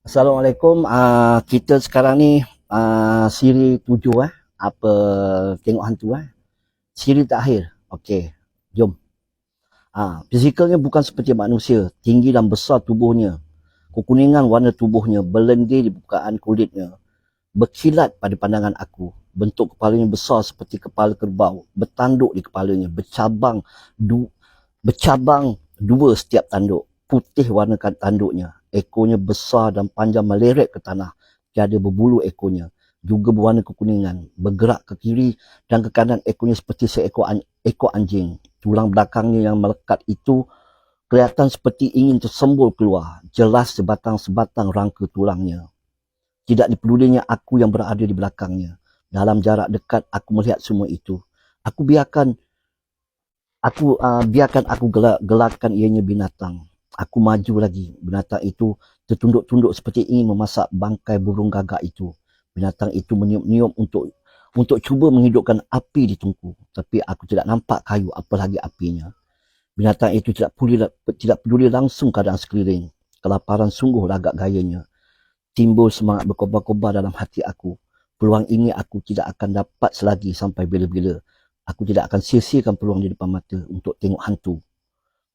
Assalamualaikum. Kita sekarang ni siri 7 apa tengok hantu Siri terakhir. Okey. Jom. Fizikalnya bukan seperti manusia, tinggi dan besar tubuhnya. Kekuningan warna tubuhnya, berlendir di permukaan kulitnya. Berkilat pada pandangan aku. Bentuk kepalanya besar seperti kepala kerbau, bertanduk di kepalanya, bercabang dua setiap tanduk. Putih warna tanduknya. Ekornya besar dan panjang meleret ke tanah. Tiada berbulu ekornya. Juga berwarna kekuningan. Bergerak ke kiri dan ke kanan ekornya seperti ekor anjing. Tulang belakangnya yang melekat itu kelihatan seperti ingin tersembul keluar. Jelas sebatang-sebatang rangka tulangnya. Tidak dipedulinya aku yang berada di belakangnya. Dalam jarak dekat aku melihat semua itu. Aku biarkan aku gelakkan ianya binatang. Aku maju lagi. Binatang itu tertunduk-tunduk seperti ingin memasak bangkai burung gagak itu. Binatang itu meniup-niup untuk cuba menghidupkan api di tungku. Tapi aku tidak nampak kayu, apalagi apinya. Binatang itu tidak peduli langsung keadaan sekeliling. Kelaparan sungguh lagak gayanya. Timbul semangat berkobar-kobar dalam hati aku. Peluang ini aku tidak akan dapat selagi sampai bila-bila. Aku tidak akan sia-siakan peluang di depan mata untuk tengok hantu.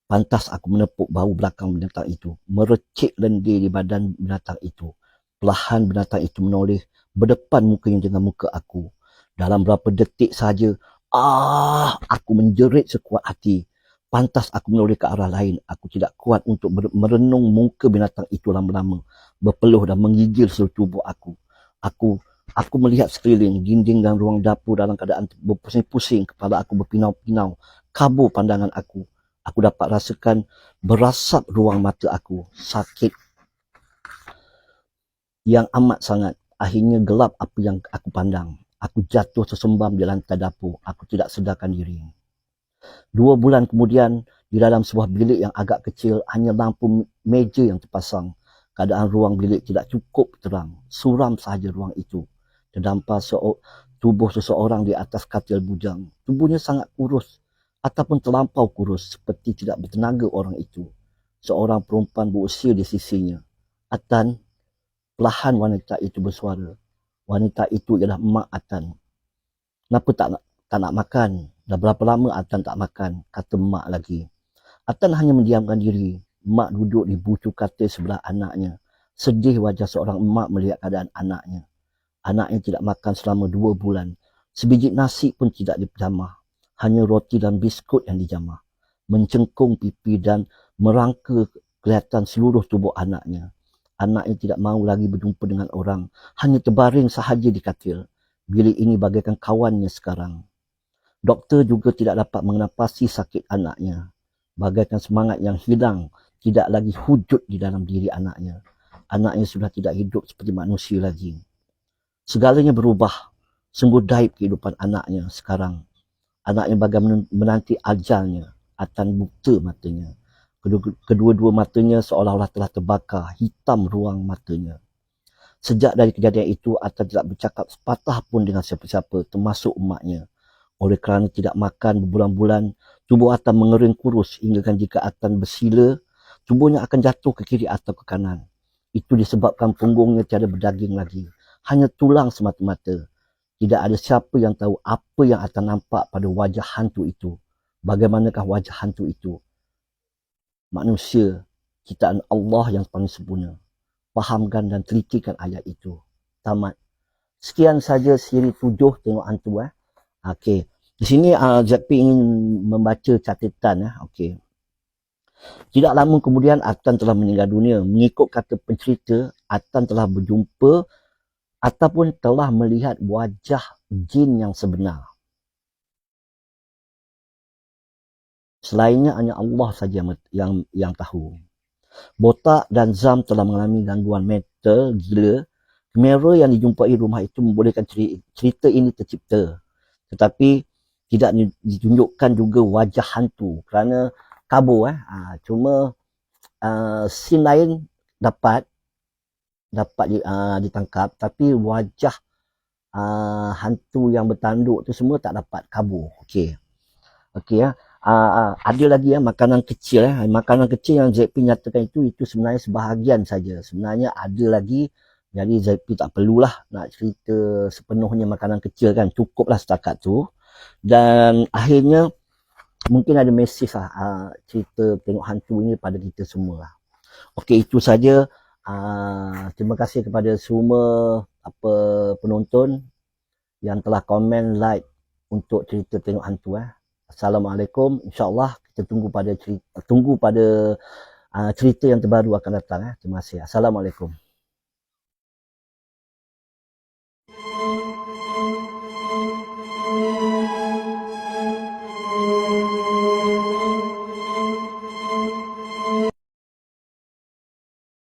Pantas aku menepuk bahu belakang binatang itu, merecik lendir di badan binatang itu. Perlahan binatang itu menoleh berdepan mukanya dengan muka aku. Dalam berapa detik saja, aku menjerit sekuat hati. Pantas aku menoleh ke arah lain. Aku tidak kuat untuk merenung muka binatang itu lama-lama, berpeluh dan menggigil seluruh tubuh aku. Aku melihat sekeliling, dinding dan ruang dapur dalam keadaan berpusing-pusing. Kepala aku berpinau-pinau, kabur pandangan aku. Aku dapat rasakan berasap ruang mata aku. Sakit yang amat sangat. Akhirnya gelap apa yang aku pandang. Aku jatuh tersembam di lantai dapur. Aku tidak sedarkan diri. 2 bulan kemudian, di dalam sebuah bilik yang agak kecil, hanya lampu meja yang terpasang. Keadaan ruang bilik tidak cukup terang. Suram sahaja ruang itu. Terdampar tubuh seseorang di atas katil bujang. Tubuhnya sangat kurus ataupun terlampau kurus, seperti tidak bertenaga orang itu. Seorang perempuan berusia di sisinya. Atan, perlahan wanita itu bersuara. Wanita itu ialah Mak Atan. Kenapa tak nak makan? Dah berapa lama Atan tak makan? Kata Mak lagi. Atan hanya mendiamkan diri. Mak duduk di bucu katil sebelah anaknya. Sedih wajah seorang emak melihat keadaan anaknya. Anaknya tidak makan selama 2 bulan. Sebiji nasi pun tidak dijamah. Hanya roti dan biskut yang dijamah. Mencengkung pipi dan merangka kelihatan seluruh tubuh anaknya. Anaknya tidak mahu lagi berjumpa dengan orang. Hanya terbaring sahaja di katil. Bilik ini bagaikan kawannya sekarang. Doktor juga tidak dapat mengenapasi sakit anaknya. Bagaikan semangat yang hilang, tidak lagi wujud di dalam diri anaknya. Anaknya sudah tidak hidup seperti manusia lagi. Segalanya berubah. Sungguh daib kehidupan anaknya sekarang. Anaknya bagaimana menanti ajalnya. Atan buta matanya. Kedua-dua matanya seolah-olah telah terbakar. Hitam ruang matanya. Sejak dari kejadian itu, Atan tidak bercakap sepatah pun dengan siapa-siapa, termasuk emaknya. Oleh kerana tidak makan berbulan-bulan, tubuh Atan mengering kurus hingga jika Atan bersila, tubuhnya akan jatuh ke kiri atau ke kanan. Itu disebabkan punggungnya tiada berdaging lagi. Hanya tulang semata-mata. Tidak ada siapa yang tahu apa yang Atan nampak pada wajah hantu itu. Bagaimanakah wajah hantu itu? Manusia, ciptaan Allah yang paling sempurna. Fahamkan dan telitikan ayat itu. Tamat. Sekian saja siri 7 tengok hantu. Okey. Di sini Zakpi ingin membaca catatan. Okey. Tidak lama kemudian Atan telah meninggal dunia. Mengikut kata pencerita, Atan telah berjumpa ataupun telah melihat wajah jin yang sebenar. Selainnya hanya Allah saja yang tahu. Botak dan Zam telah mengalami gangguan mental gila. Kamera yang dijumpai rumah itu membolehkan cerita ini tercipta. Tetapi tidak ditunjukkan juga wajah hantu kerana kabur. Cuma scene lain dapat ditangkap, tapi wajah hantu yang bertanduk tu semua tak dapat, kabur. Okey ya. ada lagi makanan kecil. Makanan kecil yang ZP nyatakan itu sebenarnya sebahagian saja. Sebenarnya ada lagi. Jadi ZP tak perlulah nak cerita sepenuhnya makanan kecil kan. Cukuplah setakat tu. Dan akhirnya mungkin ada mesej lah cerita tengok hantu ini pada kita semua lah. Okey, itu saja. Terima kasih kepada semua penonton yang telah komen, like untuk cerita tengok hantu. Assalamualaikum. InsyaAllah kita tunggu pada cerita yang terbaru akan datang. Terima kasih. Assalamualaikum.